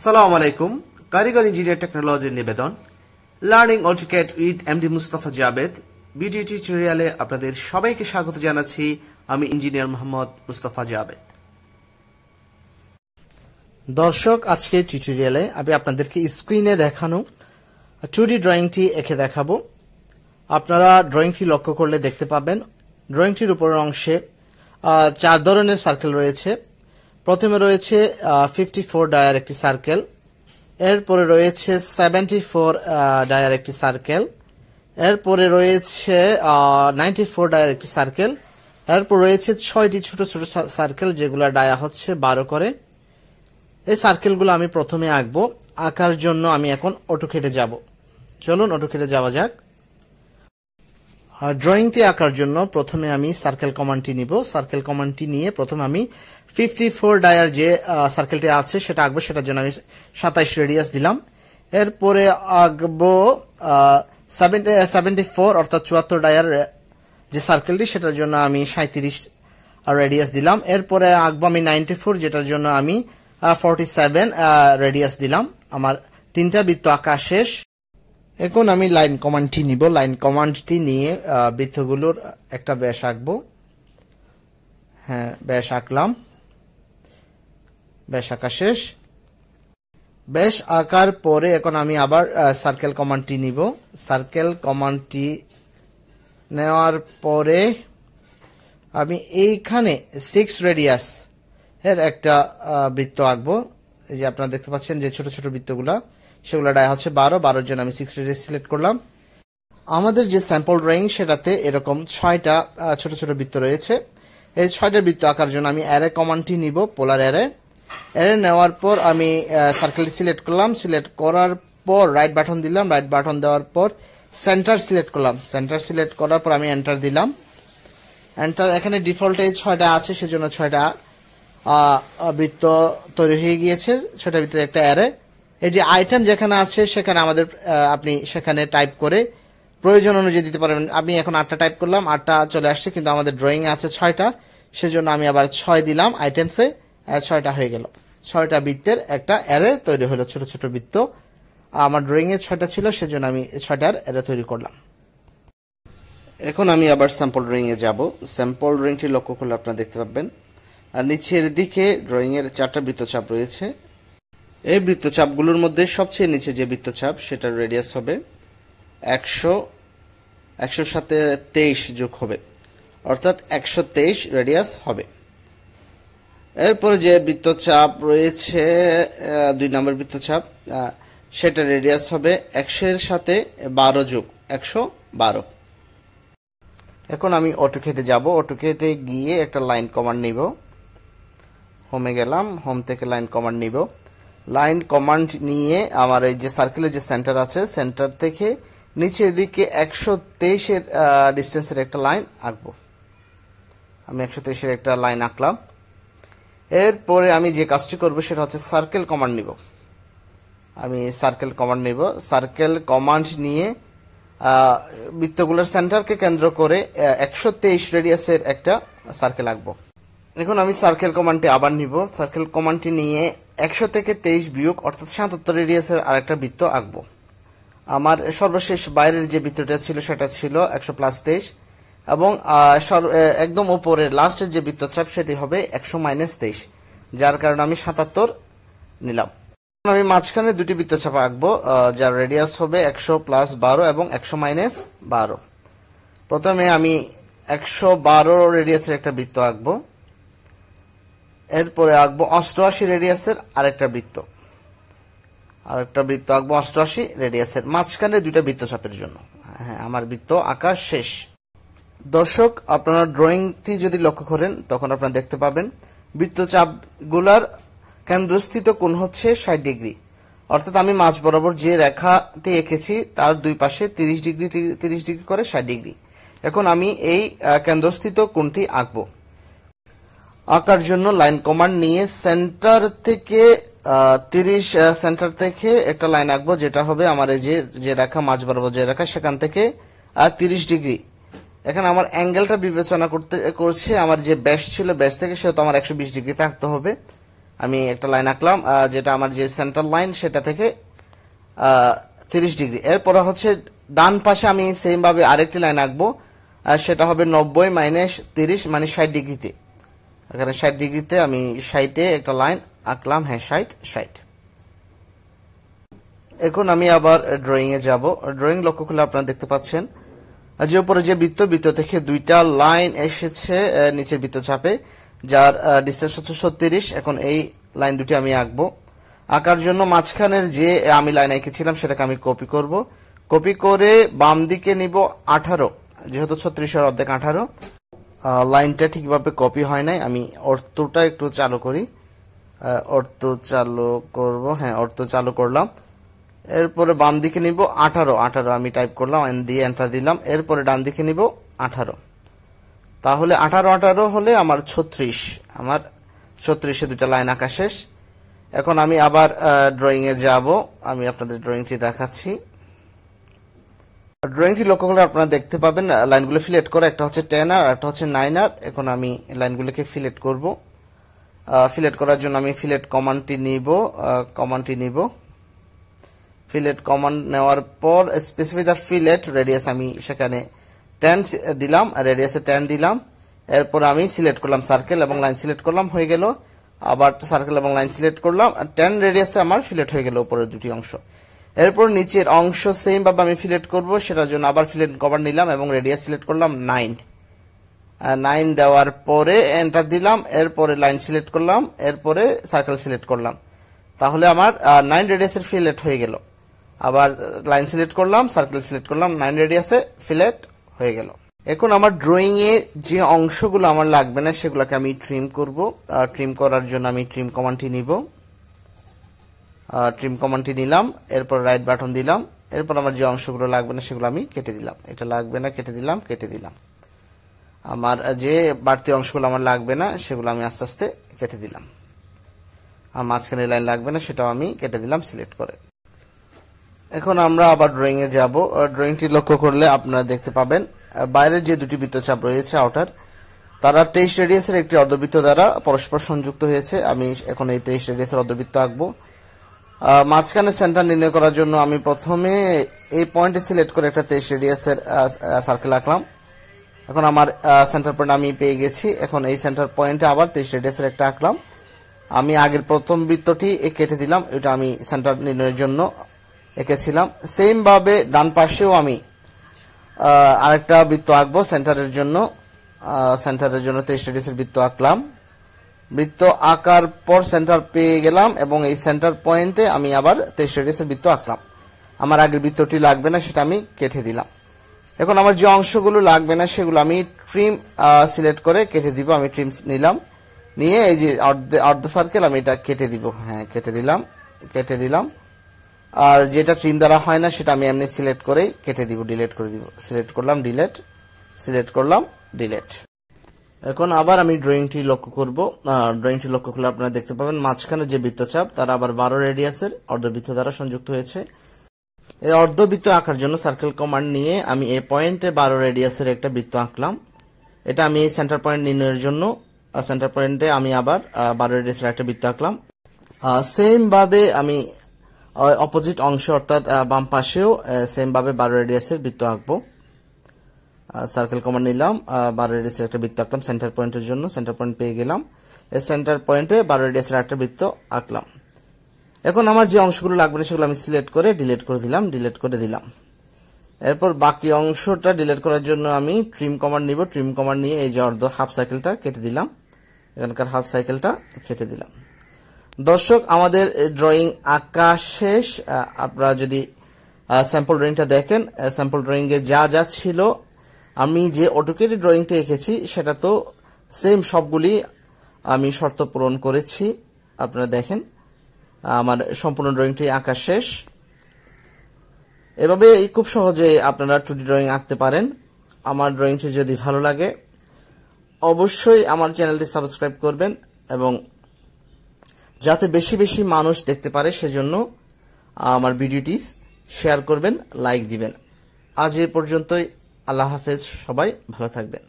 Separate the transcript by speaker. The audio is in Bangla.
Speaker 1: আসসালামু আলাইকুম। কারিগর ইঞ্জিনিয়ার টেকনোলজির নিবেদন learning AutoCAD with MD Mustafa Javed video টিউটোরিয়ালে আপনাদের সবাইকে স্বাগত জানাচ্ছি। আমি ইঞ্জিনিয়ার মোহাম্মদ মুস্তাফা জাবেদ। দর্শক, আজকের টিউটোরিয়ালে আমি আপনাদেরকে স্ক্রিনে দেখানো 2D ড্রয়িংটি এঁকে দেখাবো। আপনারা ড্রয়িংটি লক্ষ্য করলে দেখতে পাবেন ড্রয়িংটির উপরের অংশে 4 ধরনের সার্কেল রয়েছে। প্রথমে রয়েছে 54 ডায়ার একটি সার্কেল, এরপরে রয়েছে 74 ডায়ার একটি সার্কেল, এরপরে রয়েছে 94 ডায়ার একটি সার্কেল, এরপর রয়েছে 6টি ছোট ছোট সার্কেল যেগুলো ডায়া হচ্ছে 12 করে। এই সার্কেলগুলো আমি প্রথমে আঁকবো। আঁকার জন্য আমি এখন অটোক্যাডে যাব। চলুন অটোক্যাডে যাওয়া যাক। ড্রয়িংটি আঁকার জন্য প্রথমে আমি সার্কেল কমান্ডটি নিব। সার্কেল কমান্ডটি নিয়ে প্রথমে আমি 54 ডায়ার যে সার্কেলটি আছে সেটা আঁকবো। সেটার জন্য আমি 27 রেডিয়াস দিলাম। এরপরে আঁকবো 74 অর্থাৎ 74 ডায়ার যে সার্কেলটি, সেটার জন্য আমি 37 রেডিয়াস দিলাম। এরপরে আঁকবো আমি 94 যেটার জন্য আমি 47 রেডিয়াস দিলাম। আমার 3টা বৃত্ত আঁকা শেষ। এখন আমি লাইন কমান্ডটি নিব। লাইন কমান্ডটি নিয়ে বৃত্তগুলোর একটা ব্যাস আঁকবো। হ্যাঁ, ব্যাস আঁকলাম। ব্যাস আঁকা শেষ। ব্যাস আঁকার পরে এখন আমি আবার সার্কেল কমান্ডটি নিব। সার্কেল কমান্ডটি নেওয়ার পরে আমি এইখানে 6 রেডিয়াস এর একটা বৃত্ত আঁকবো। এই যে আপনারা দেখতে পাচ্ছেন যে ছোট ছোট বৃত্তগুলা, সেগুলো ডায়া হচ্ছে 12 জন্য আমি 6 রেডিয়াস সিলেক্ট করলাম। আমাদের যে স্যাম্পল ড্রয়িং সেটাতে এরকম 6টা ছোট ছোট বৃত্ত রয়েছে। এই 6টা বৃত্ত আঁকার জন্য আমি অ্যারে কমান্ডটি নিব, পোলার অ্যারে। অ্যারে নেওয়ার পর আমি সার্কেলটি সিলেক্ট করলাম। সিলেক্ট করার পর রাইট বাটন দিলাম। রাইট বাটন দেওয়ার পর সেন্টার সিলেক্ট করলাম। সেন্টার সিলেক্ট করার পর আমি এন্টার দিলাম। এন্টার। এখানে ডিফল্টে 6টা আছে, সেজন্য 6টা বৃত্ত তৈরি হয়ে গিয়েছে। 6টা বৃত্তের একটা অ্যারে। এই যে আইটেম যেখানে আছে সেখানে আমাদের আপনি সেখানে টাইপ করে প্রয়োজন অনুযায়ী দিতে পারবেন। আমি এখন 8টা টাইপ করলাম, 8টা চলে আসছে, কিন্তু আমাদের ড্রয়িং আছে 6টা, সেজন্য আমি আবার 6 দিলাম আইটেমসে। 6টা হয়ে গেল। 6টা বৃত্তের একটা অ্যারে তৈরি হলো, ছোট ছোট বৃত্ত। আমার ড্রয়িং এ 6টা ছিল, সেজন্য আমি 6টার অ্যারে তৈরি করলাম। এখন আমি আবার স্যাম্পল ড্রয়িং এ যাব। স্যাম্পল ড্রয়িংটি লক্ষ্য করলে আপনারা দেখতে পাবেন আর নিচের দিকে ড্রয়িং এর 4টা বৃত্তচাপ রয়েছে। এই বৃত্তচাপগুলোর মধ্যে সবচেয়ে নিচে যে বৃত্তচাপ সেটার রেডিয়াস হবে 100। 100 সাথে 23 যোগ হবে, অর্থাৎ 123 রেডিয়াস হবে। এরপরে যে বৃত্তচাপ রয়েছে 2 নম্বর বৃত্তচাপ, সেটার রেডিয়াস হবে 100 এর সাথে 12 যোগ 112। এখন আমি অটোক্যাডে যাব। অটোক্যাডে গিয়ে একটা লাইন কমান্ড নিব। হোমে গেলাম, হোম থেকে লাইন কমান্ড নিব। লাইন কমান্ড নিয়ে আমার এই যে সার্কেলের যে সেন্টার আছে, সেন্টার থেকে নিচের দিকে 123 এর ডিস্টেন্সের একটা লাইন আঁকবো। আমি 123 এর একটা লাইন আঁকলাম। এরপরে আমি যে কাজটি করব সেটা হচ্ছে সার্কেল কমান্ড নিব। আমি সার্কেল কমান্ড নিব। সার্কেল কমান্ড নিয়ে বৃত্তগুলোর সেন্টারকে কেন্দ্র করে 123 রেডিয়াসের একটা সার্কেল আঁকবো। এখন আমি সার্কেল কমান্ডটি আবার নিব। সার্কেল কমান্ডটি নিয়ে 100 থেকে 23 বিয়োগ অর্থাৎ 77 রেডিয়াসের আরেকটা বৃত্ত আঁকবো। আমার সর্বশেষ বাইরের যে বৃত্তটা ছিল সেটা ছিল 100 + 23, এবং একদম উপরে লাস্টের যে বৃত্তচাপ সেটি হবে 100 - 23, যার কারণে আমি 77 নিলাম। আমি মাঝখানে 2টি বৃত্তচাপ আঁকবো, যার রেডিয়াস হবে 100 + 12 এবং 100 - 12। প্রথমে আমি 112 রেডিয়াসের একটা বৃত্ত আঁকবো। এরপরে আঁকবো 88 রেডিয়াসের আরেকটা বৃত্ত। আঁকবো 88 রেডিয়াসের মাঝখানে 2টা বৃত্তচাপের জন্য। হ্যাঁ, আমার বৃত্ত আঁকা শেষ। দর্শক, আপনারা ড্রয়িংটি যদি লক্ষ্য করেন তখন আপনারা দেখতে পাবেন বৃত্তচাপগুলার কেন্দ্রস্থিত কোণ হচ্ছে 60 ডিগ্রি, অর্থাৎ আমি মাঝ বরাবর যে রেখাটি এঁকেছি তার দুই পাশে 30 ডিগ্রি করে 60 ডিগ্রি। এখন আমি এই কেন্দ্রস্থিত কোণটি আঁকবো। আঁকার জন্য লাইন কমান্ড নিয়ে সেন্টার থেকে 30 সেন্টার থেকে একটা লাইন আঁকবো, যেটা হবে আমার এই যে রেখা মাঝ বরাবর যে রেখা সেখান থেকে 30 ডিগ্রি। এখানে আমার অ্যাঙ্গেলটা বিবেচনা করছে আমার যে ব্যাস ছিল, ব্যাস থেকে সেহেতু আমার 120 ডিগ্রিতে আঁকতে হবে। আমি একটা লাইন আঁকলাম, যেটা আমার যে সেন্টার লাইন সেটা থেকে 30 ডিগ্রি। এরপর হচ্ছে ডান পাশে আমি সেম ভাবে আরেকটি লাইন আঁকবো, সেটা হবে 90 মাইনাস 30 মানে 60 ডিগ্রিতে। এখানে 60 ডিগ্রিতে আমি 60-এ একটা লাইন আঁকলাম, হ্যাঁ 60। এখন আমি আবার ড্রয়িং এ যাব। ড্রয়িং লক্ষ্য করলে আপনারা দেখতে পাচ্ছেন যে উপরে যে বৃত্ত থেকে দুইটা লাইন এসেছে নিচের বৃত্তচাপে, যার ডিসটেন্স হচ্ছে 36। এখন এই লাইন দুটি আমি আঁকবো। আঁকার জন্য মাঝখানের যে আমি লাইন এঁকেছিলাম সেটাকে আমি কপি করব। কপি করে বাম দিকে নিব 18, যেহেতু 36-এর অর্ধেক 18। লাইনটা ঠিকভাবে কপি হয় নাই, আমি অর্থটা একটু চালু করি। অর্থ চালু করব, হ্যাঁ অর্থ চালু করলাম। এরপরে বাম দিকে নিব 18 আমি টাইপ করলাম, দিয়ে এন্টার দিলাম। এরপরে ডান দিকে নিব 18, তাহলে 18 হলে আমার 36, আমার 36-এ দুটা লাইন আঁকা শেষ। এখন আমি আবার ড্রয়িং এ যাব, আমি আপনাদের ড্রয়িংটি দেখাচ্ছি। ড্রয়িংটি লক্ষ্য করলে আপনারা দেখতে পাবেন লাইনগুলো ফিলেট করে, একটা হচ্ছে 10 আর একটা হচ্ছে 9 আর। এখন আমি লাইনগুলোকে ফিলেট করব। ফিলেট করার জন্য আমি ফিলেট কমান্ডটি নিব। ফিলেট কমান্ড নেওয়ার পর স্পেসিফাই দ্য ফিলেট রেডিয়াস, আমি সেখানে 10 দিলাম, রেডিয়াসে 10 দিলাম। এরপর আমি সিলেক্ট করলাম সার্কেল এবং লাইন সিলেক্ট করলাম, হয়ে গেল। আবার সার্কেল এবং লাইন সিলেক্ট করলাম, 10 রেডিয়াসে আমার ফিলেট হয়ে গেল উপরের দুটি অংশ। এরপর নিচের অংশ সেম ভাবে আমি ফিলেট করব, সেটার জন্য আবার ফিলেট কমান্ড নিলাম এবং রেডিয়াস সিলেক্ট করলাম 9 দেওয়ার পরে এন্টার দিলাম। এরপরে লাইন সিলেক্ট করলাম, এরপরে সার্কেল সিলেক্ট করলাম, তাহলে আমার 9 রেডিয়াসের ফিলেট হয়ে গেল। আবার লাইন সিলেক্ট করলাম, সার্কেল সিলেক্ট করলাম, 9 রেডিয়াসে ফিলেট হয়ে গেল। এখন আমার ড্রয়িং এ যে অংশগুলো আমার লাগবে না সেগুলোকে আমি ট্রিম করব। ট্রিম করার জন্য আমি ট্রিম কমান্ডটি নিব। ট্রিম কমান্ডটি নিলাম, এরপর রাইট বাটন দিলাম। এরপর আমার যে অংশগুলো লাগবে না সেগুলো আমি কেটে দিলাম। এটা লাগবে না, কেটে দিলাম। আমার যে বাড়তি অংশগুলো আমার লাগবে না সেগুলো আমি আস্তে আস্তে কেটে দিলাম। আর মাঝখানে লাইন লাগবে না সেটাও আমি কেটে দিলাম সিলেক্ট করে। এখন আমরা আবার ড্রয়িং এ যাব। ড্রয়িংটি লক্ষ্য করলে আপনারা দেখতে পাবেন বাইরের যে দুটি বৃত্তচাপ রয়েছে আউটার, তারা 23 রেডিয়াসের একটি অর্ধবৃত্ত দ্বারা পরস্পর সংযুক্ত হয়েছে। আমি এখন এই 23 রেডিয়াসের অর্ধবৃত্ত আঁকবো। মাঝখানে সেন্টার নির্ণয় করার জন্য আমি প্রথমে এই পয়েন্টে সিলেক্ট করে একটা 23 রেডিয়াসের সার্কেল আঁকলাম। এখন আমার সেন্টার পয়েন্ট আমি পেয়ে গেছি। এখন এই সেন্টার পয়েন্টে আবার 23 রেডিয়াসের একটা আঁকলাম। আমি আগের প্রথম বৃত্তটি কেটে দিলাম, এটা আমি সেন্টার নির্ণয়ের জন্য এঁকেছিলাম। সেম ভাবে ডান পাশেও আমি আরেকটা বৃত্ত আঁকবো সেন্টারের জন্য। 23 রেডিয়াসের বৃত্ত আঁকলাম। বৃত্ত আঁকার পর সেন্টার পেয়ে গেলাম এবং এই সেন্টার পয়েন্টে আমি আবার 23 রেডিয়াসের বৃত্ত আঁকলাম। আমার আগের বৃত্তটি লাগবে না, সেটা আমি কেটে দিলাম। এখন আমার যে অংশগুলো লাগবে না সেগুলো আমি ট্রিম সিলেক্ট করে কেটে দিব। আমি ট্রিম নিলাম, নিয়ে এই যে অর্ধ সার্কেল আমি এটা কেটে দিব, হ্যাঁ কেটে দিলাম। আর যেটা ট্রিম দ্বারা হয় না সেটা আমি এমনি সিলেক্ট করেই কেটে দিব, ডিলিট করে দিব। সিলেক্ট করলাম ডিলিট, সিলেক্ট করলাম ডিলিট। এখন আবার আমি ড্রয়িংটি লক্ষ্য করব। ড্রয়িংটি লক্ষ্য করলে আপনারা দেখতে পাবেন মাঝখানে যে বৃত্তচাপ তারা আবার 12 রেডিয়াসের অর্ধবৃত্ত দ্বারা সংযুক্ত হয়েছে। এই অর্ধবৃত্ত আঁকার জন্য সার্কেল কমান্ড নিয়ে আমি এই পয়েন্টে 12 রেডিয়াসের একটা বৃত্ত আঁকলাম। এটা আমি এই সেন্টার পয়েন্ট নির্ণয়ের জন্য সেন্টার পয়েন্টে আমি আবার 12 রেডিয়াসের একটা বৃত্ত আঁকলাম। সেম ভাবে আমি অপোজিট অংশ অর্থাৎ বাম পাশেও সেম ভাবে 12 রেডিয়াসের বৃত্ত আঁকবো। সার্কেল কমান্ড নিলাম, 12 রেডিয়াসের একটা বৃত্ত আঁকলাম সেন্টার পয়েন্টের জন্য। সেন্টার পয়েন্ট পেয়ে গেলাম, এই সেন্টার পয়েন্টে 12 রেডিয়াসের একটা বৃত্ত আঁকলাম। এখন আমার যে অংশগুলো লাগবে না সেগুলো আমি সিলেক্ট করে ডিলিট করে দিলাম। এরপর বাকি অংশটা ডিলিট করার জন্য আমি ট্রিম কমান্ড নিব। ট্রিম কমান্ড নিয়ে এই যে অর্ধ হাফ সাইকেলটা কেটে দিলাম, এখানকার হাফ সাইকেলটা কেটে দিলাম। দর্শক, আমাদের ড্রয়িং আঁকা শেষ। আপনারা যদি স্যাম্পল ড্রয়িংটা দেখেন, স্যাম্পল ড্রয়িং এ যা যা ছিল আমি যে অটোক্যাড ড্রয়িংটা এঁকেছি সেটা তো সেম সবগুলি আমি শর্ত পূরণ করেছি। আপনারা দেখেন আমার সম্পূর্ণ ড্রয়িংটি আঁকা শেষ। এভাবে খুব সহজে আপনারা 2D ড্রয়িং আঁকতে পারেন। আমার ড্রয়িংটি যদি ভালো লাগে অবশ্যই আমার চ্যানেলটি সাবস্ক্রাইব করবেন এবং যাতে বেশি বেশি মানুষ দেখতে পারে সেজন্য আমার ভিডিওটি শেয়ার করবেন, লাইক দিবেন। আজ এ পর্যন্তই। আল্লাহ হাফেজ, সবাই ভালো থাকবেন।